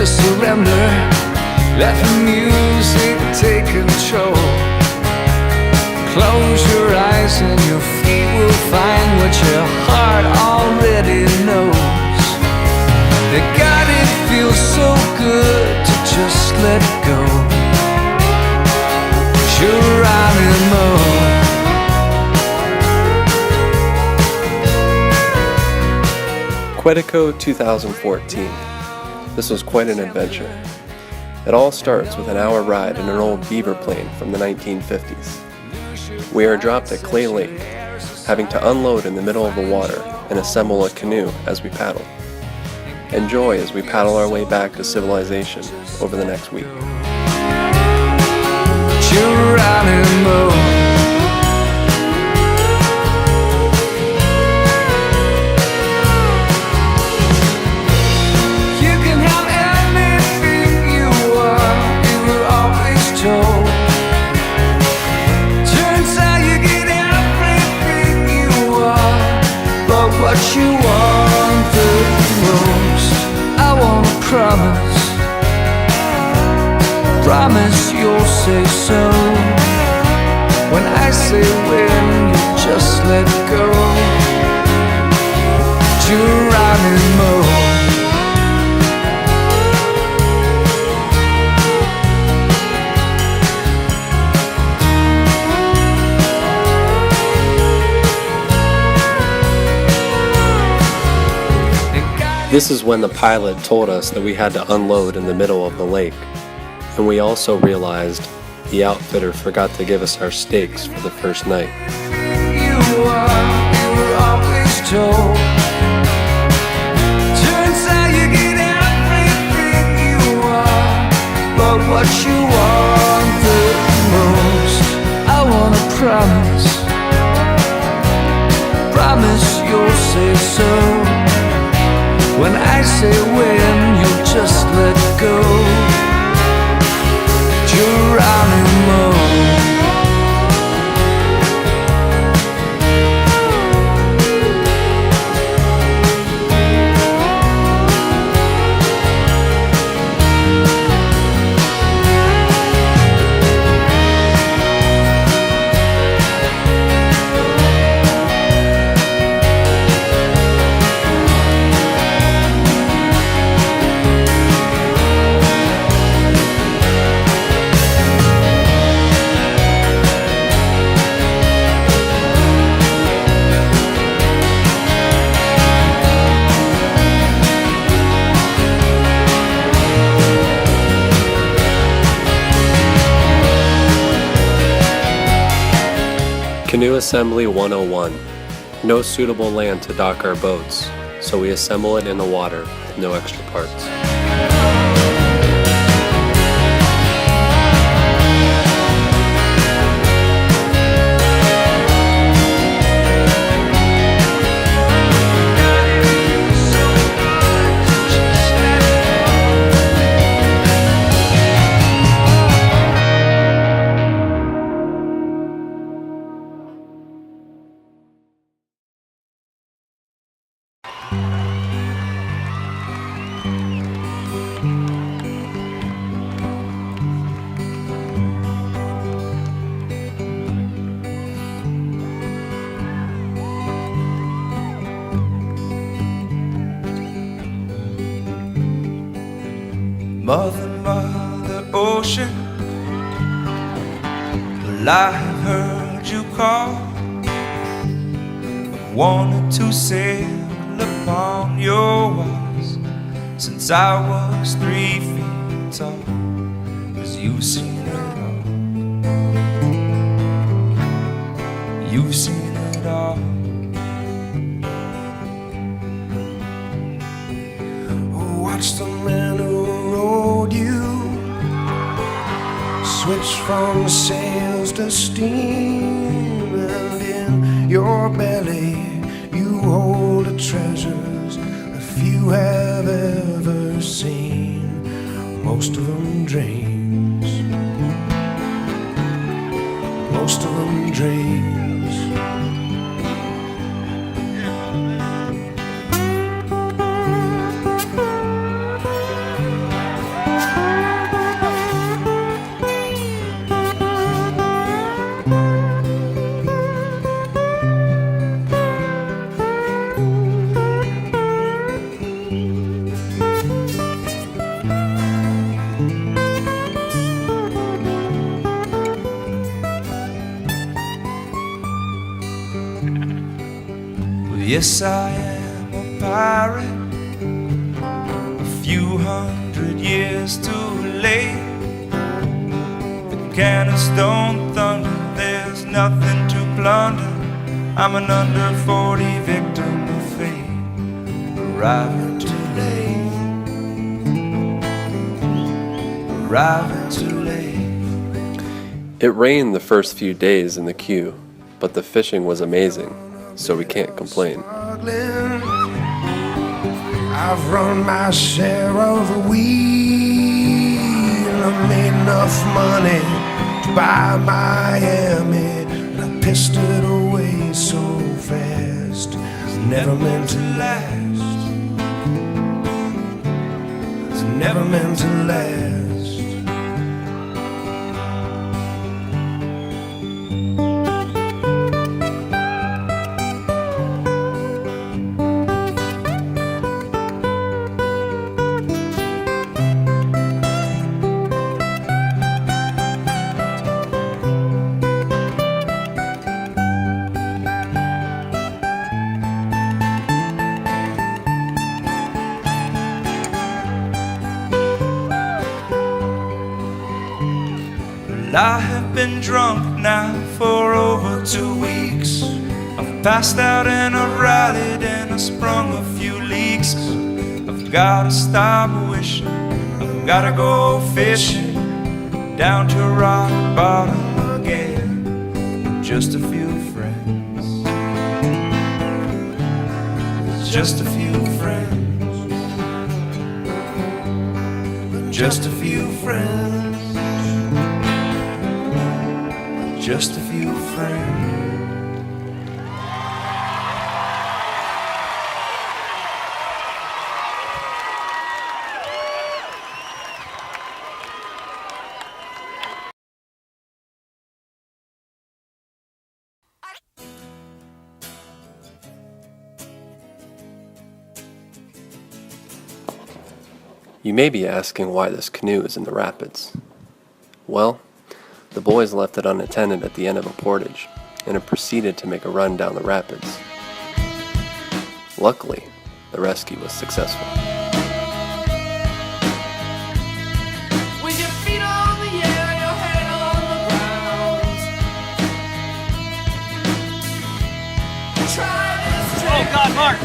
to surrender. Let the music take control. Close your eyes and your feet will find what your heart already knows. God, it feels so good to just let go. Geronimo. Quetico 2014. This was quite an adventure. It all starts with an hour ride in an old beaver plane from the 1950s. We are dropped at Clay Lake, having to unload in the middle of the water and assemble a canoe as we paddle. Enjoy as we paddle our way back to civilization over the next week. Geronimo. You can have anything you want, you were always told. Turns out you get everything you want, but what you want the most. I want to promise you'll say so. When I say when, you just let go. Geronimo. This is when the pilot told us that we had to unload in the middle of the lake, and we also realized the outfitter forgot to give us our steaks for the first night. You were always told. Turns out you get everything you want, but what you want the most. I wanna promise you'll say so. When I say when, you just let go. Geronimo. Canoe Assembly 101. No suitable land to dock our boats, so we assemble it in the water with no extra parts. Mother ocean, well, I have heard you call. I've wanted to sail upon your waters since I was 3 feet tall. 'Cause you've seen it all. You've seen it all. Watch the man who rode you switch from sails to steam, and in your belly you hold the treasures that few have ever seen. Most of them dreams. Most of them dreams. Yes, I am a pirate, a few 100 years too late. The cannons don't thunder, there's nothing to plunder. I'm an under 40 victim of fate, arriving too late, arriving too late. It rained the first few days in the queue, but the fishing was amazing, so we can't complain. I've run my share of the wheel. I made enough money to buy Miami, and I pissed it away so fast. It's never meant to last. It's never meant to last. I have been drunk now for over 2 weeks. I've passed out and I've rallied and I sprung a few leaks. I've gotta stop wishing, I've gotta go fishing down to rock bottom again with just a few friends. Just a few friends. Just a few friends. Just a few friends. You may be asking why this canoe is in the rapids. Well, the boys left it unattended at the end of a portage, and it proceeded to make a run down the rapids. Luckily, the rescue was successful. With your feet on the air, your head on the ground. Try this trick. Oh God, Mark!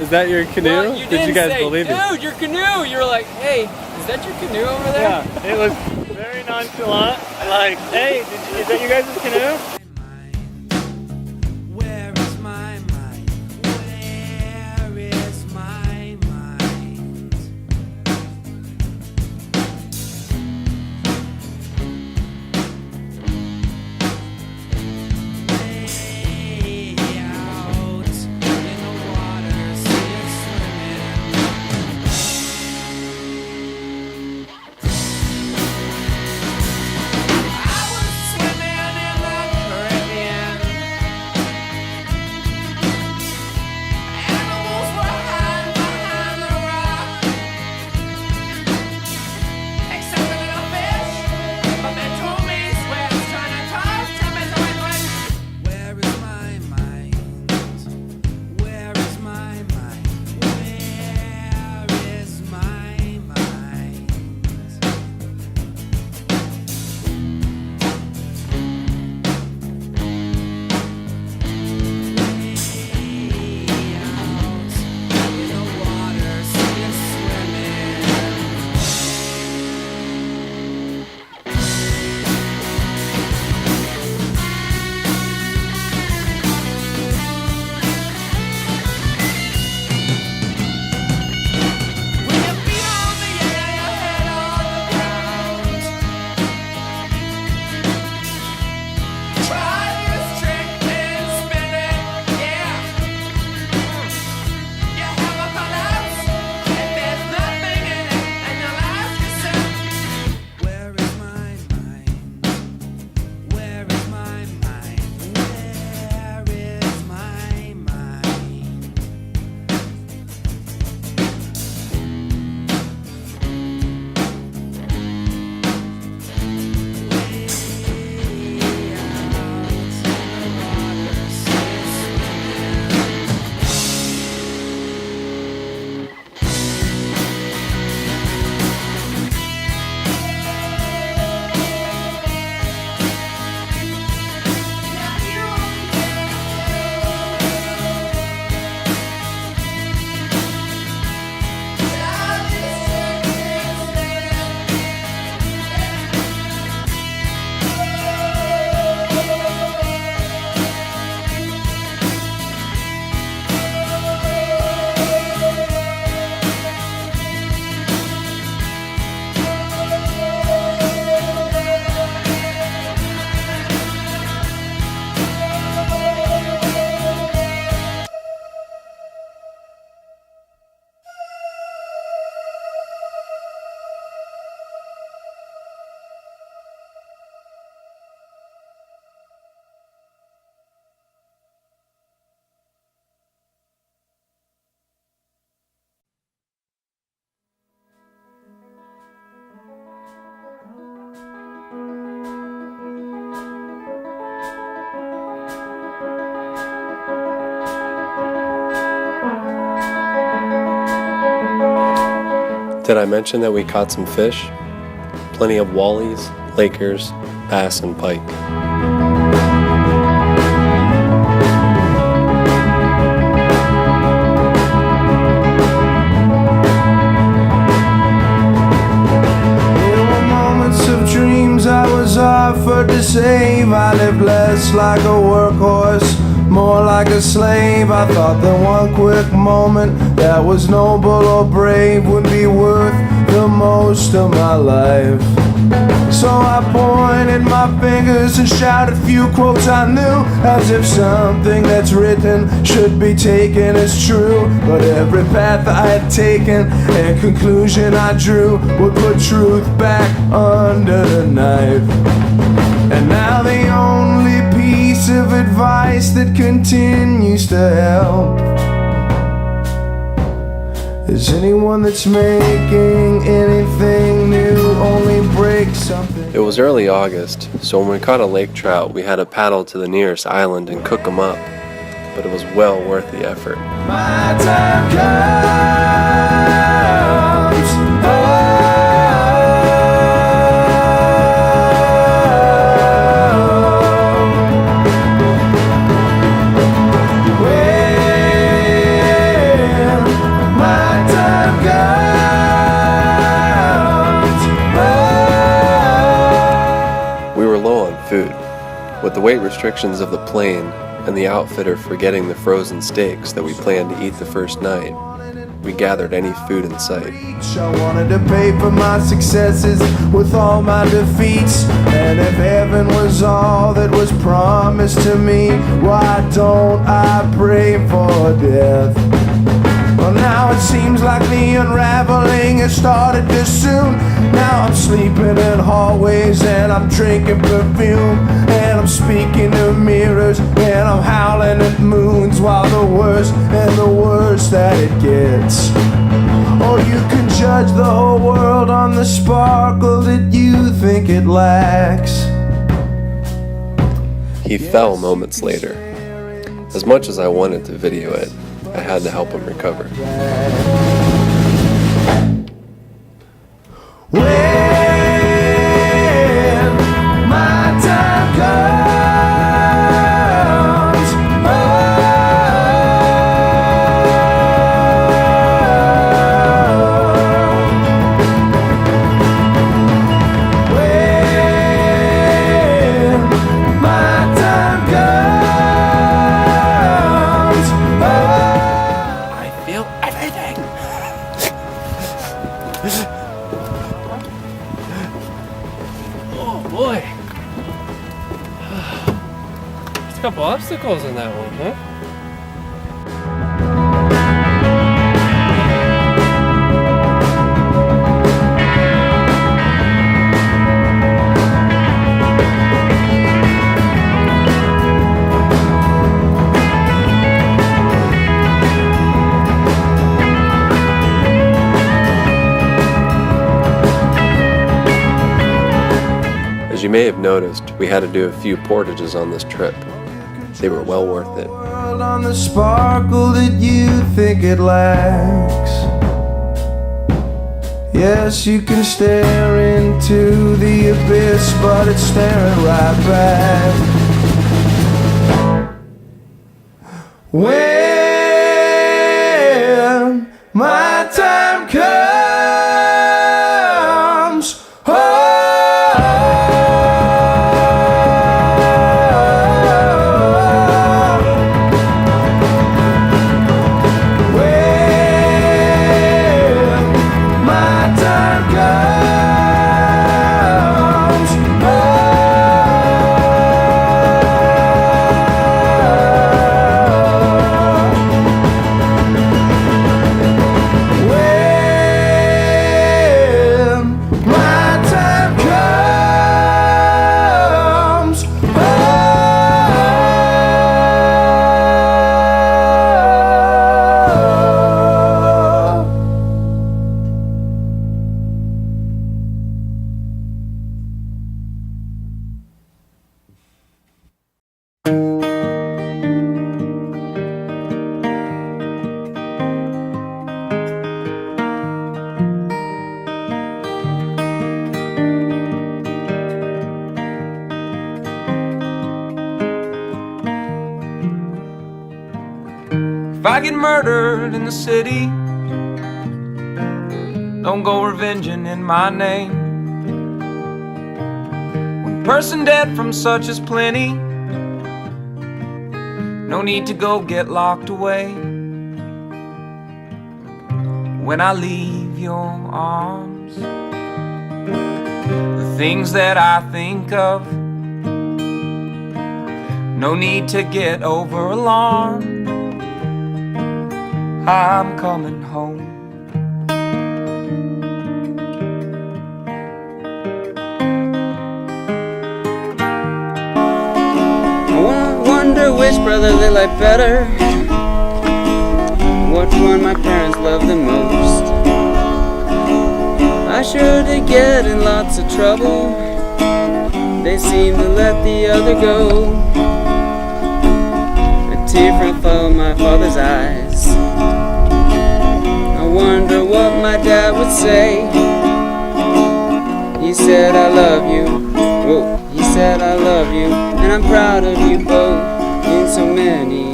Is that your canoe? Well, Did you guys believe it? Dude, your canoe! You were like, hey, is that your canoe over there? Yeah, it was very nonchalant. Like, hey, is that you guys' canoe? Where is my mind? Where is my mind? Way out in the water, see it swimming. I was swimming in the Did I mention that we caught some fish? Plenty of wallies, lakers, bass, and pike. I was offered to save. I lived less like a workhorse, more like a slave. I thought that one quick moment that was noble or brave would be worth the most of my life. So I pointed my fingers and shouted a few quotes I knew, as if something that's written should be taken as true. But every path I had taken and conclusion I drew would put truth back under the knife. And now the only piece of advice that continues to help is anyone that's making anything new only break something. It was early August, so when we caught a lake trout, we had to paddle to the nearest island and cook them up. But it was well worth the effort. My time comes. With the weight restrictions of the plane and the outfitter forgetting the frozen steaks that we planned to eat the first night, we gathered any food in sight. I wanted to pay for my successes with all my defeats, and if heaven was all that was promised to me, why don't I pray for death? Well, now it seems like the unraveling has started too soon. Now I'm sleeping in hallways and I'm drinking perfume, and I'm speaking to mirrors and I'm howling at moons, while the worse and the worse that it gets. Or you can judge the whole world on the sparkle that you think it lacks. He fell moments later. As much as I wanted to video it, I had to help him recover. When my time comes, when my time comes, I feel everything. Oh boy. There's a couple obstacles in that one, huh? As you may have noticed, we had to do a few portages on this trip. They were well worth it. world on the sparkle that you think it lacks. Yes, you can stare into the abyss, but it's staring right back. When my time comes, I get murdered in the city, don't go revenging in my name. One person dead from such is plenty, no need to go get locked away. When I leave your arms, the things that I think of, no need to get over alarmed. I'm coming home. I wonder which brother they like better, what one my parents love the most. I sure did get in lots of trouble, they seem to let the other go. A tear from my father's eyes, I wonder what my dad would say. He said I love you, oh, he said I love you, and I'm proud of you both in so many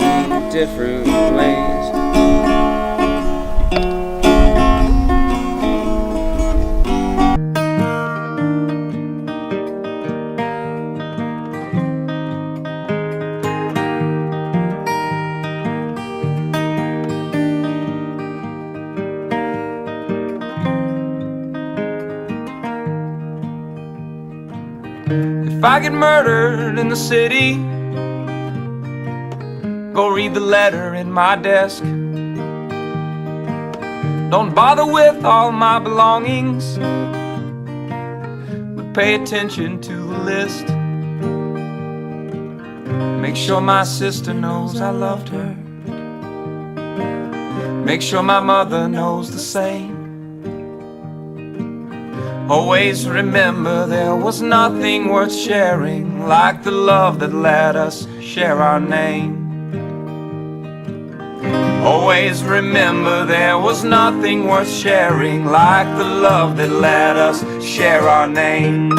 different ways. If I get murdered in the city, go read the letter in my desk. Don't bother with all my belongings, but pay attention to the list. Make sure my sister knows I loved her, make sure my mother knows the same. Always remember there was nothing worth sharing like the love that let us share our name. Always remember there was nothing worth sharing like the love that let us share our name.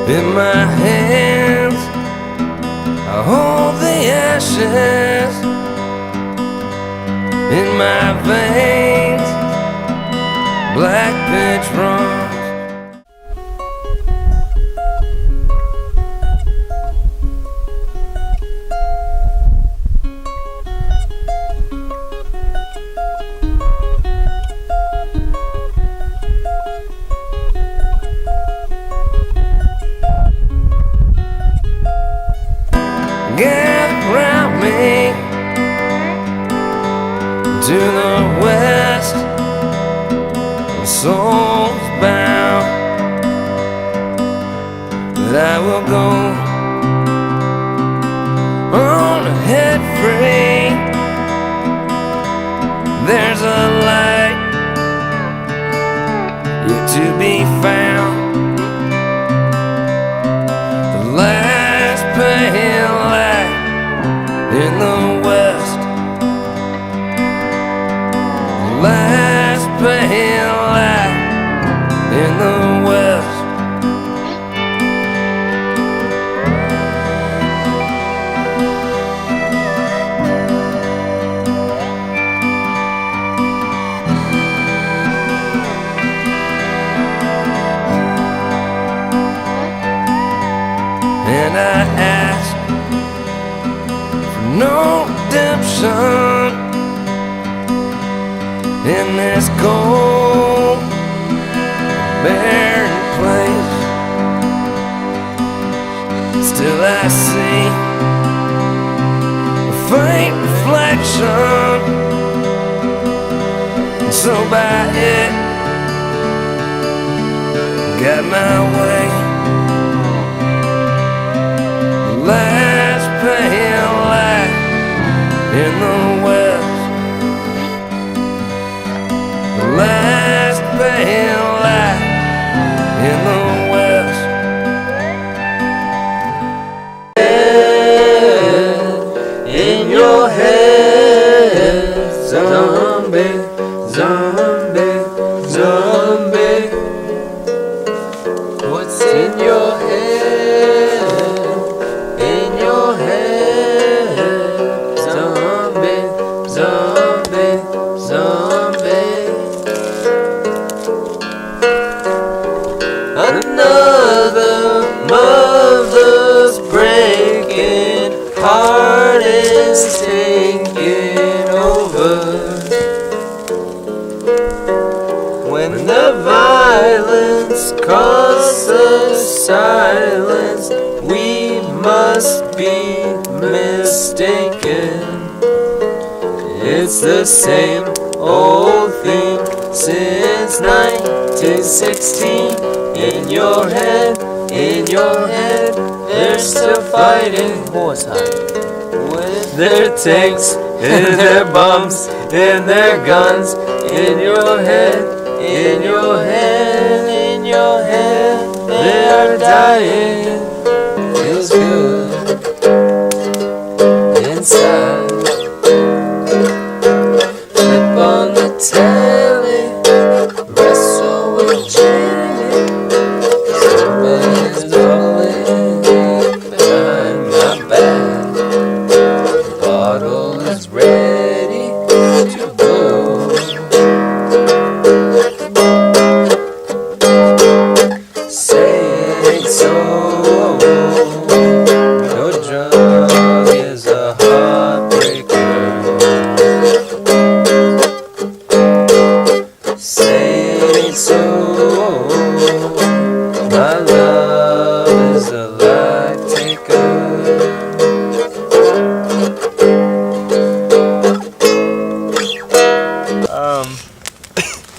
In my hands I hold the ashes, in my veins black pitch runs. Gather round me to the west, my soul's bound, that I will go on ahead free. There's a light yet to be found, the last pale light in the west, the last pale light in the west. And I ask for no redemption in this cold, barren place. Still I see a faint reflection, and so by it got my way. The last pale light in the west, the last pale light in the west. In your head, zombie, zombie, zombie. What's in your head? In your head, zombie, zombie, zombie. Another mother's breaking, heart is taking over. When the violence causes silence, we must be mistaken. It's the same old thing since 1916. In your head, they're still fighting with their tanks, in their bumps, in their guns. In your head, in your head, in your head, they are dying. Feels good inside. Flip on the telly, wrestle with Jamie. Somebody's rolling behind my back. The bottle is ready to go. Saying so. No drug is a heartbreaker. Saying so. My love is a light taker.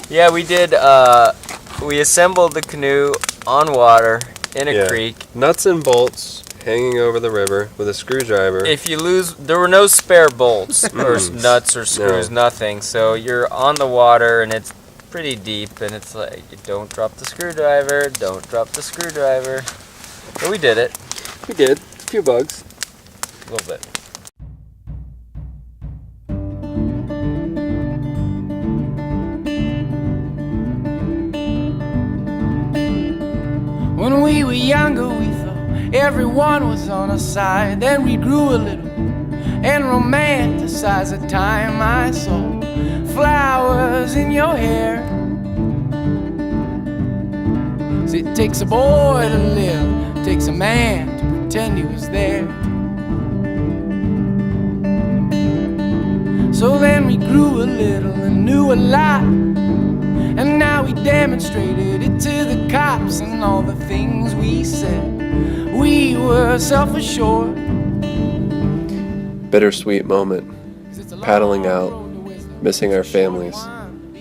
Yeah, we did, we assembled the canoe on water in a creek. Nuts and bolts hanging over the river with a screwdriver. If you lose, there were no spare bolts or nuts or screws, nothing. So you're on the water and it's pretty deep and it's like, don't drop the screwdriver, don't drop the screwdriver. But we did it. We did. A few bugs. A little bit. When we were younger, we thought everyone was on our side. Then we grew a little and romanticized the time I saw flowers in your hair. 'Cause it takes a boy to live, it takes a man to pretend he was there. So then we grew a little and knew a lot. And now we demonstrated it to the cops and all the things we said. We were self-assured. Bittersweet moment. Paddling out, missing our families,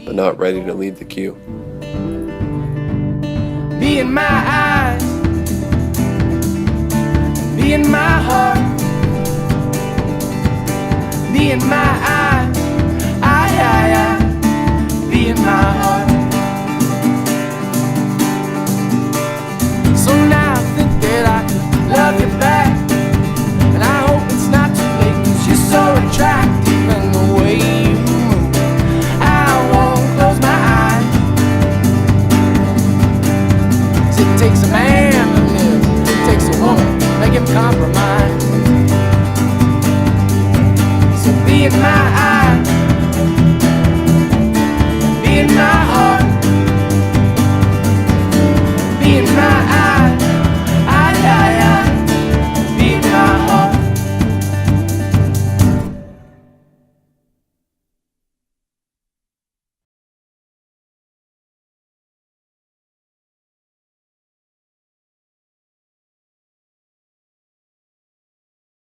but not ready to lead the queue. Be in my eyes, be in my heart, be in my eyes.